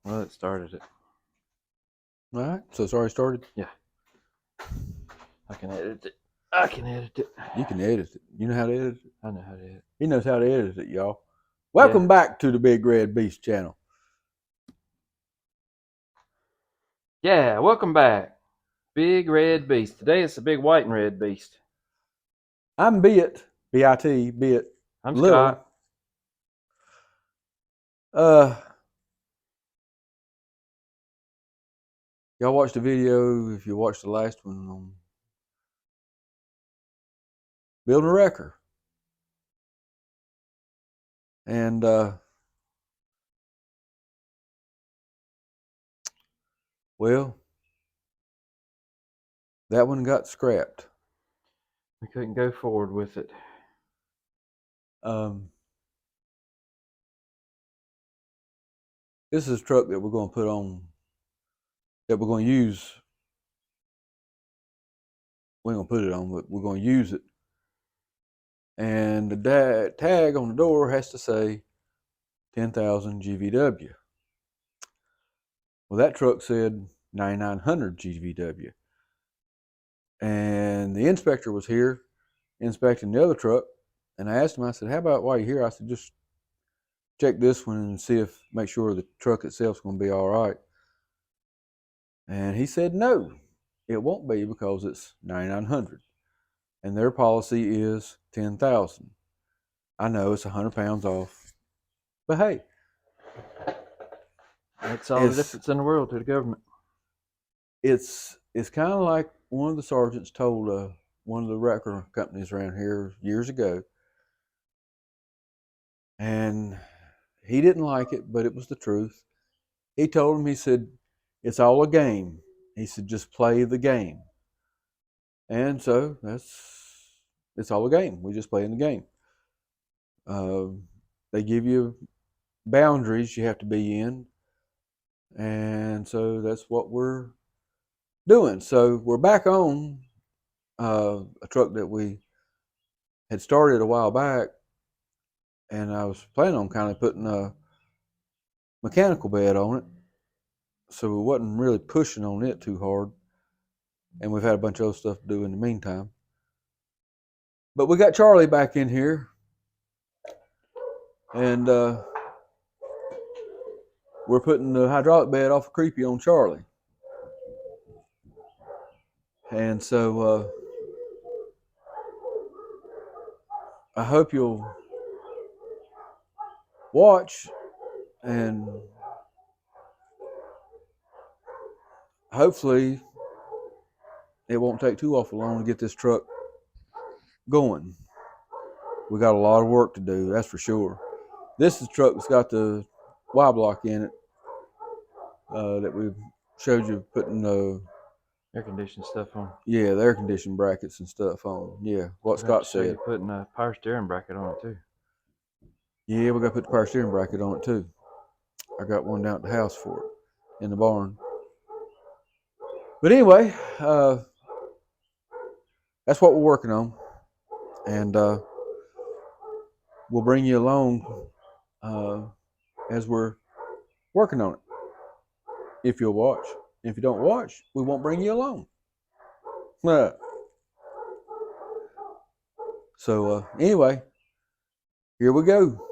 Well, it started it. All right, so it's already started? Yeah. I can edit it. I can edit it. You can edit it. You know how to edit it? I know how to edit. He knows how to edit it, y'all. Welcome back to the Big Red Beast channel. Yeah, welcome back. Big Red Beast. Today it's the big white and red beast. I'm Bit, B-I-T, Bit. I'm Little. Scott. Y'all watched the video, if you watched the last one, on building a wrecker. And well, that one got scrapped. We couldn't go forward with it. This is a truck that we're going to put on, that we're going to use. We ain't going to put it on, but we're going to use it. And the tag on the door has to say 10,000 GVW. Well, that truck said 9,900 GVW. And the inspector was here inspecting the other truck. And I asked him, I said, how about while you're here? I said, just check this one and see if, make sure the truck itself's going to be all right. And he said, no, it won't be because it's 9,900. And their policy is 10,000. I know it's 100 pounds off, but hey. Makes all the difference in the world to the government. It's kind of like one of the sergeants told one of the wrecker companies around here years ago. And he didn't like it, but it was the truth. He told him, he said, it's all a game. He said, just play the game. And so it's all a game. We just play in the game. They give you boundaries you have to be in. And so that's what we're doing. So we're back on a truck that we had started a while back. And I was planning on kind of putting a mechanical bed on it. So we wasn't really pushing on it too hard. And we've had a bunch of other stuff to do in the meantime. But we got Charlie back in here. And we're putting the hydraulic bed off of Creepy on Charlie. And so I hope you'll watch, and hopefully it won't take too awful long to get this truck going. We got a lot of work to do, that's for sure. This is the truck that's got the Y block in it that we showed you putting the air conditioning stuff on. Yeah, the air conditioning brackets and stuff on. Yeah, what Scott said. You're putting a power steering bracket on it too. Yeah, we got to put the power steering bracket on it too. I got one down at the house for it in the barn. But anyway, that's what we're working on, and we'll bring you along as we're working on it. If you'll watch. If you don't watch, we won't bring you along. So anyway, here we go.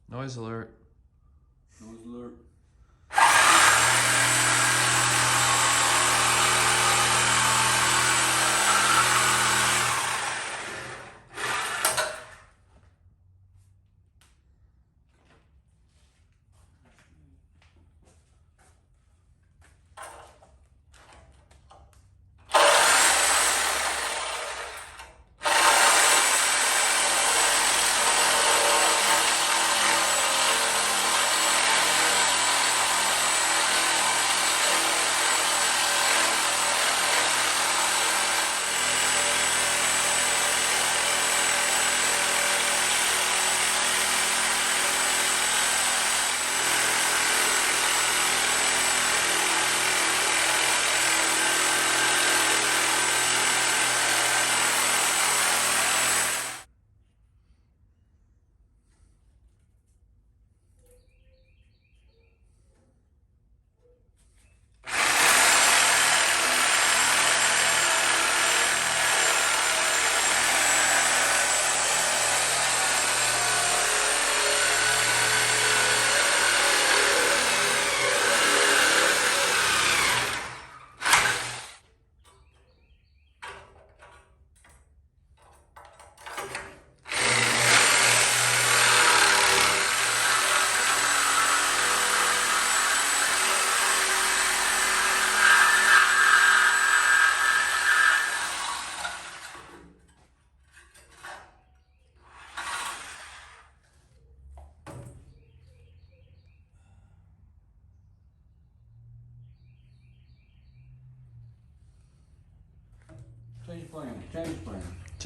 Noise alert. Noise alert.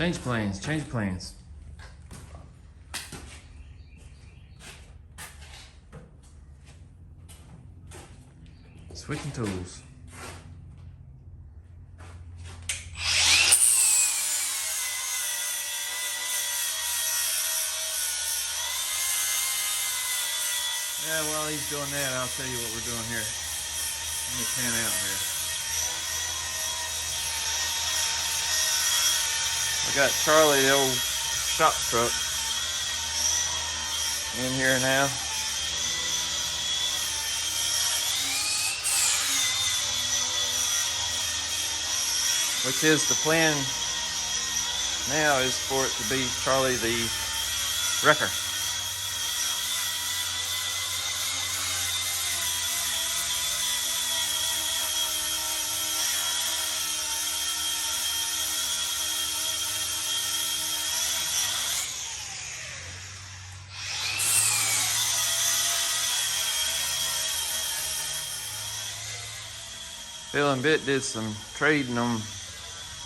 Change plans, change plans. Switching tools. Yeah, while he's doing that, I'll tell you what we're doing here. Let me pan out here. I got Charlie, the old shop truck, in here now. Which is the plan now is for it to be Charlie the wrecker. Bill and Bit did some trading on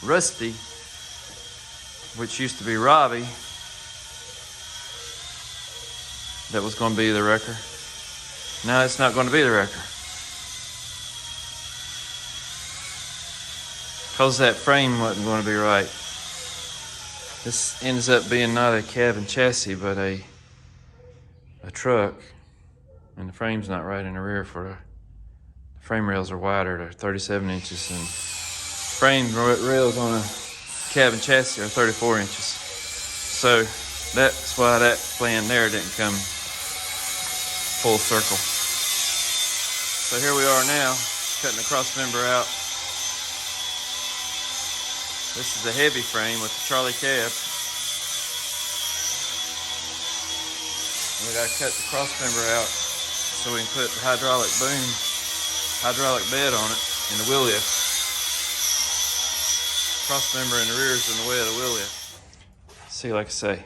Rusty, which used to be Robbie, that was going to be the wrecker. Now it's not going to be the wrecker, because that frame wasn't going to be right. This ends up being not a cab and chassis, but a truck, and the frame's not right in the rear for the frame rails are wider. They're 37 inches, and frame rails on a cab and chassis are 34 inches. So that's why that plan there didn't come full circle. So here we are now, cutting the cross member out. This is a heavy frame with the Charlie cab. We gotta cut the cross member out so we can put the hydraulic bed on it in the wheel lift. Cross member in the rear is in the way of the wheel lift. See, like I say,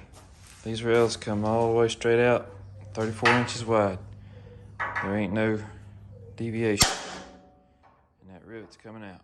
these rails come all the way straight out, 34 inches wide. There ain't no deviation. And that rivet's coming out.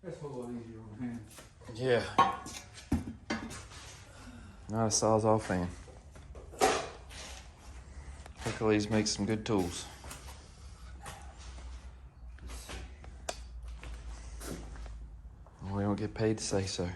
That's a whole lot easier on hand. Yeah. Not a Sawzall fan. Hercules makes some good tools. don't get paid to say so.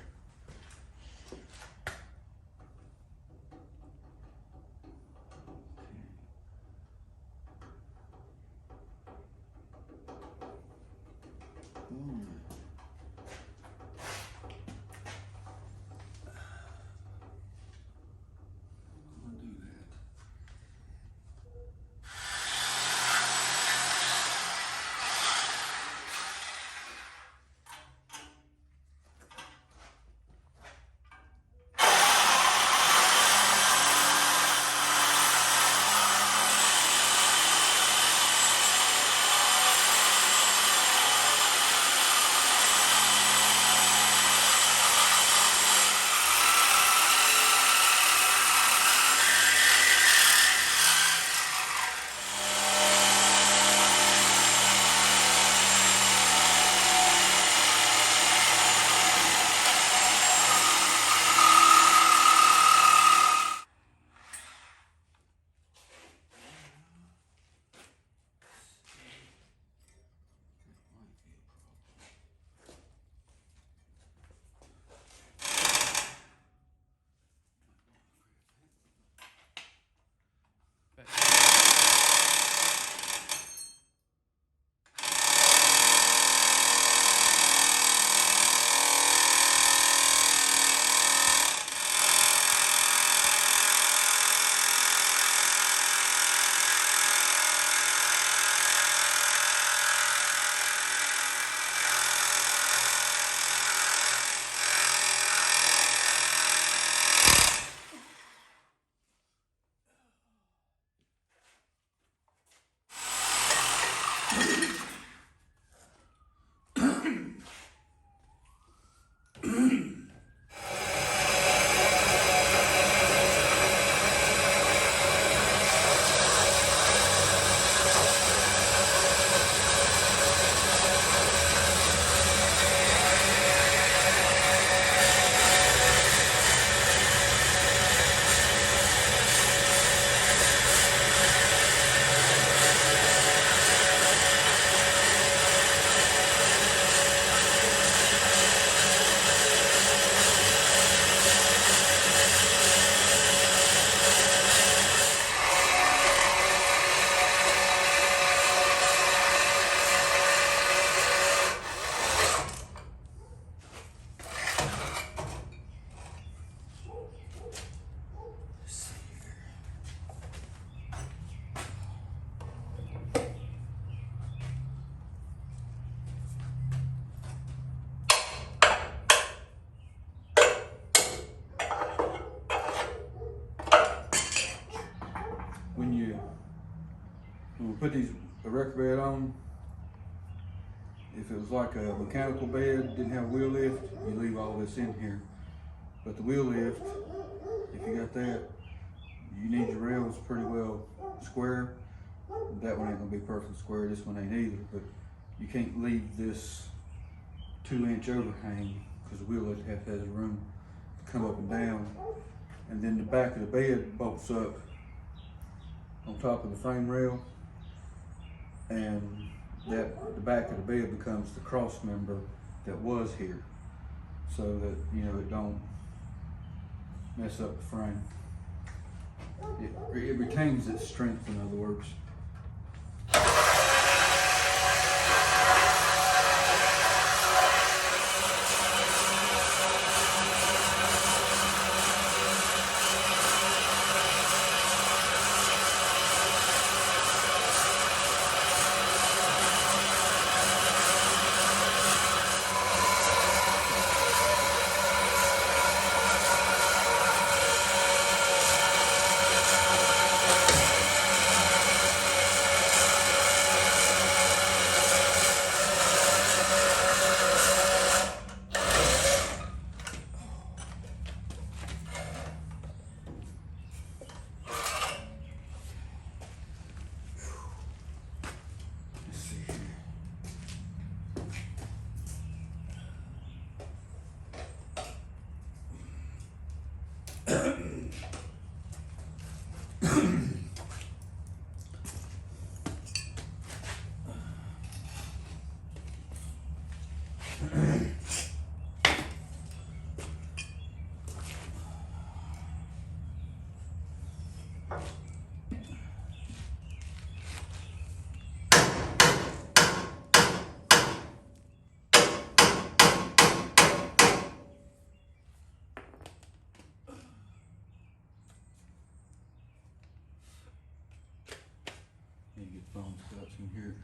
When we put these erector bed on, if it was like a mechanical bed, didn't have wheel lift, you leave all this in here. But the wheel lift, if you got that, you need your rails pretty well square. That one ain't gonna be perfect square, this one ain't either, but you can't leave this 2-inch overhang because the wheel lift has room to come up and down. And then the back of the bed bolts up on top of the frame rail, and the back of the bed becomes the cross member that was here, so that it don't mess up the frame. It retains its strength, in other words. can hear.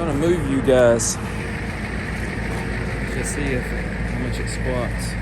gonna move you guys to see how much it squats.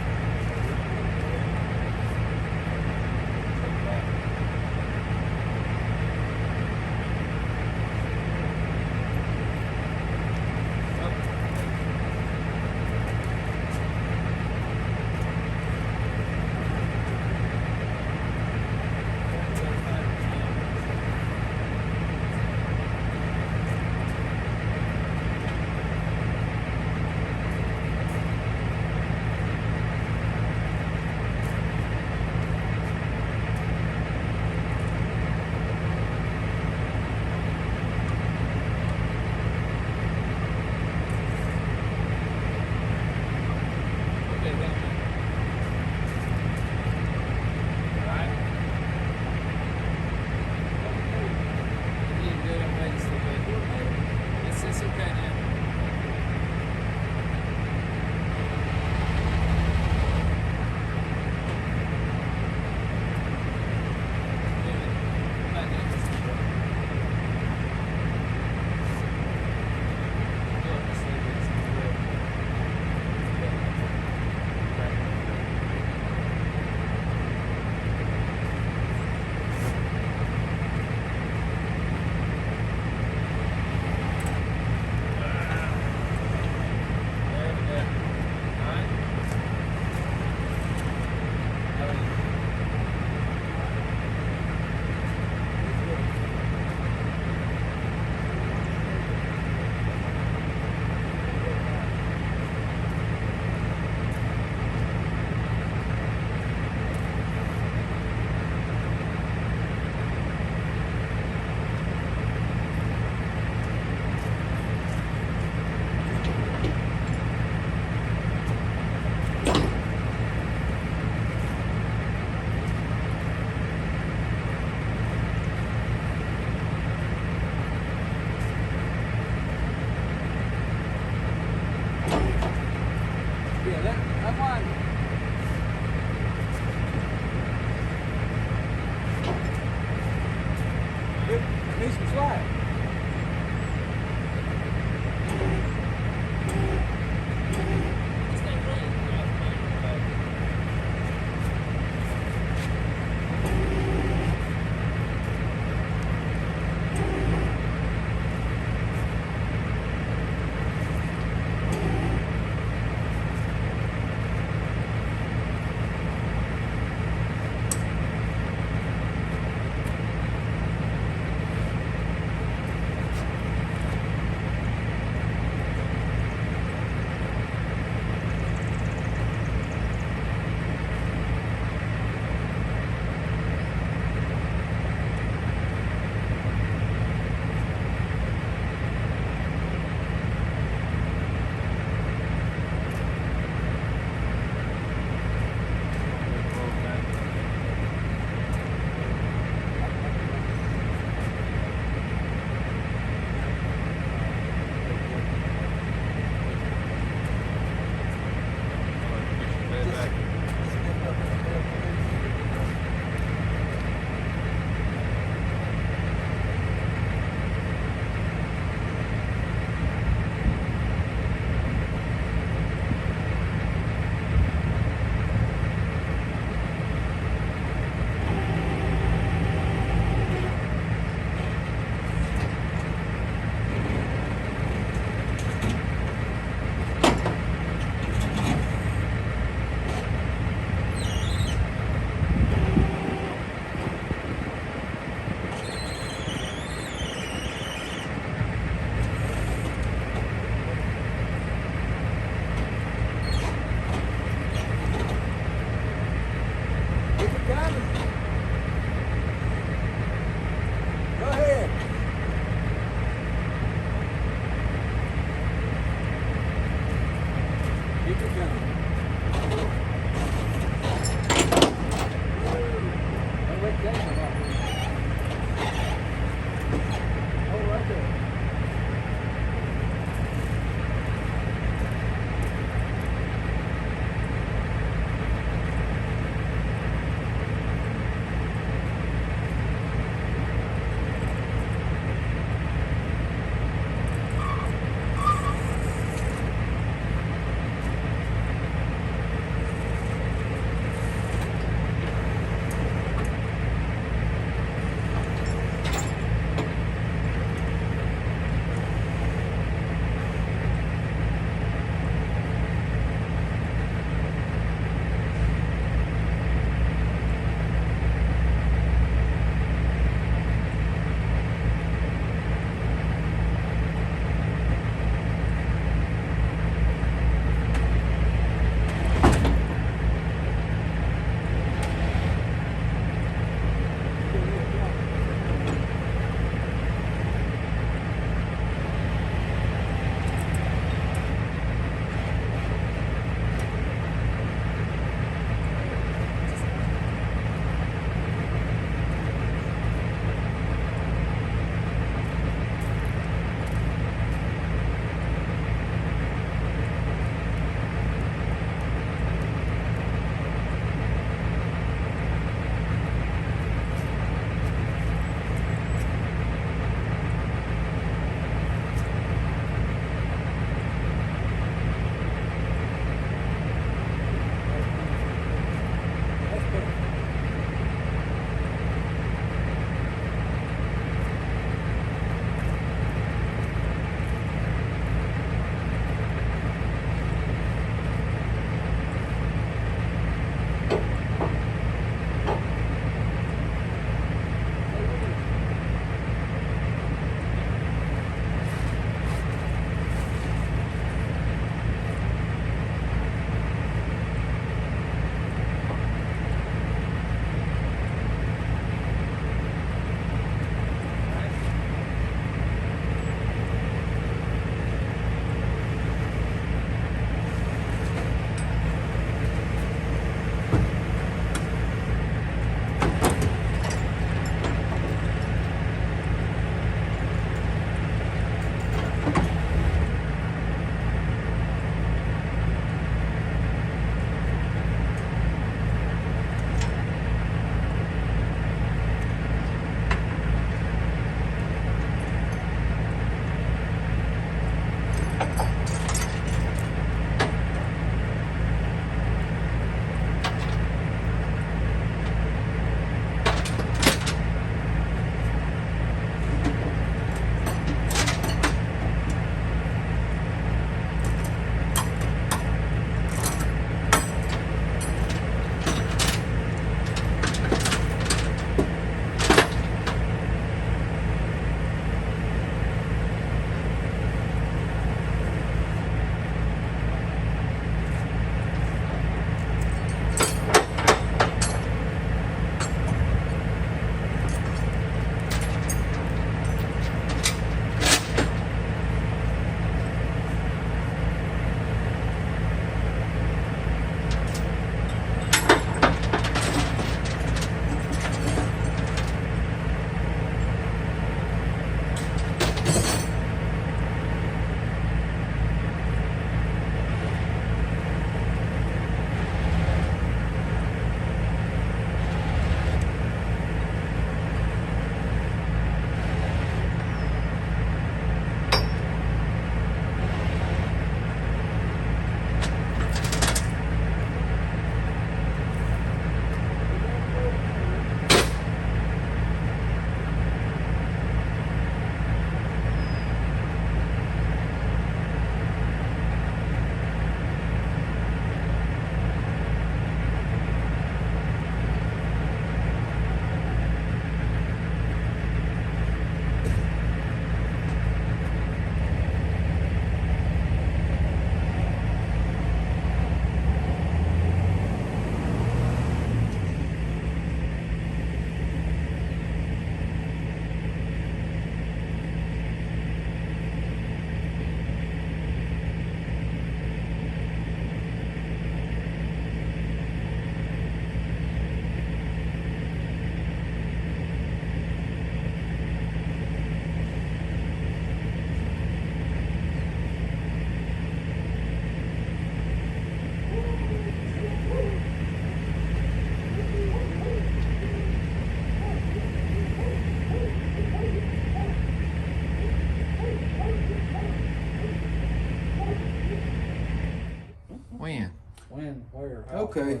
Okay,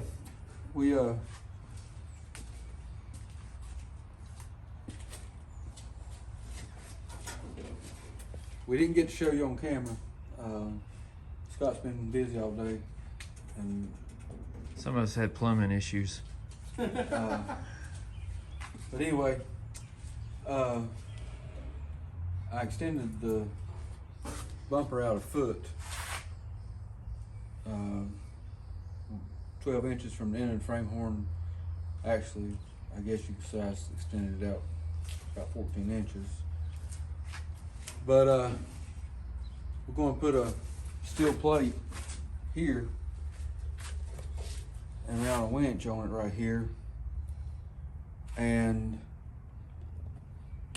we didn't get to show you on camera. Scott's been busy all day, and Some of us had plumbing issues. but anyway, I extended the bumper out a foot, 12 inches from the end of the frame horn. Actually, I guess you could say I extended it out about 14 inches. But we're going to put a steel plate here and around a winch on it right here. And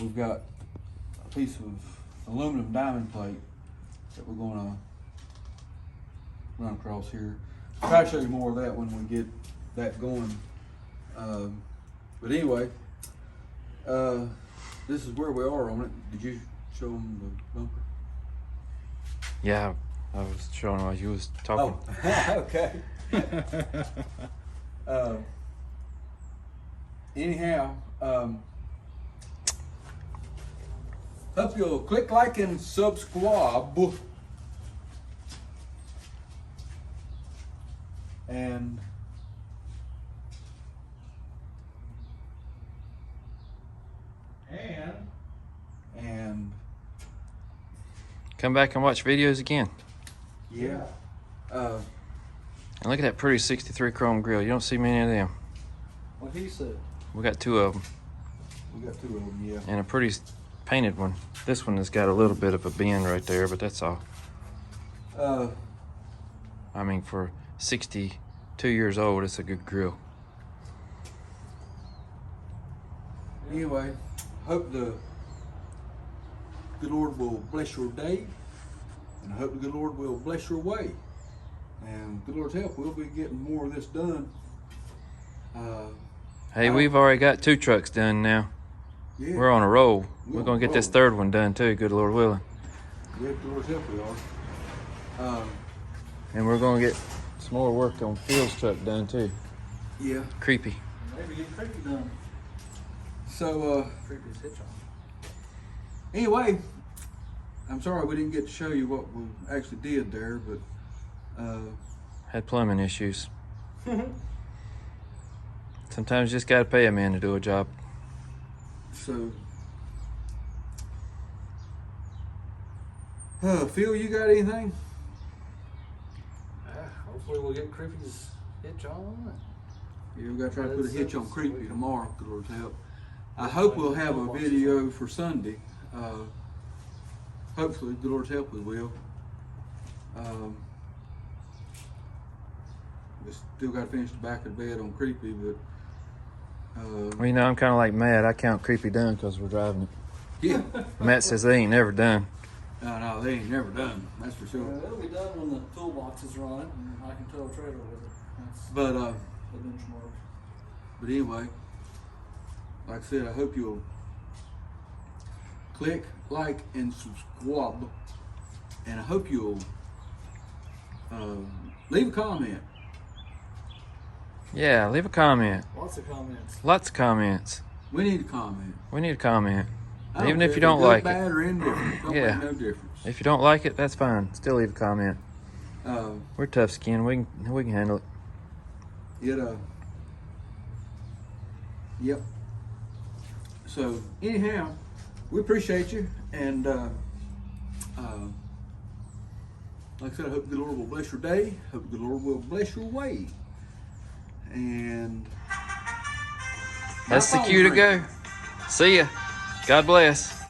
we've got a piece of aluminum diamond plate that we're going to run across here. I'll try to show you more of that when we get that going. But anyway, this is where we are on it. Did you show them the bumper? Yeah, I was showing while you was talking. Oh, okay. Anyhow, hope you'll click like and subscribe. And Come back and watch videos again. yeah. And look at that pretty 63 chrome grill. You don't see many of them. What he said. We got 2 of them. We got 2 of them, yeah. And a pretty painted one. This one has got a little bit of a bend right there, but that's all. I mean, for 62 years old, it's a good grill. Anyway, hope the good Lord will bless your day, and I hope the good Lord will bless your way. And good Lord's help, we'll be getting more of this done. Hey, we've already got 2 trucks done now. Yeah, We're on a roll. We're gonna get this 3rd one done too, good Lord willing. yeah, good Lord's help we are. And we're gonna get some more work on Phil's truck done too. Yeah. Creepy. Maybe get creepy done. So, Creepy's hitch on. anyway, I'm sorry we didn't get to show you what we actually did there, but Had plumbing issues. Sometimes you just gotta pay a man to do a job. so. Phil, you got anything? Hopefully we'll get creepy's hitch on. Yeah, we gotta try to put a hitch on Creepy tomorrow, good Lord's help. I hope we'll have a video for Sunday. Hopefully, good Lord's help we will. We still gotta finish the back of the bed on Creepy, but Well, you know, I'm kind of like Matt. I count Creepy done because we're driving it. yeah. Matt says they ain't never done. No, they ain't never done, that's for sure. It'll be done when the toolbox is running and I can tow a trailer with it. That's But the benchmark. But anyway, like I said, I hope you'll click, like, and subscribe. And I hope you'll leave a comment. Yeah, leave a comment. Lots of comments. Lots of comments. We need a comment. We need a comment. I Even care if you don't like bad it. or indifferent, don't Yeah. make no difference. If you don't like it, that's fine. Still leave a comment. We're tough skin. We can handle it. Yep. So anyhow, we appreciate you, and like I said, I hope the Lord will bless your day. Hope the Lord will bless your way. And That's the cue to go. See ya. God bless.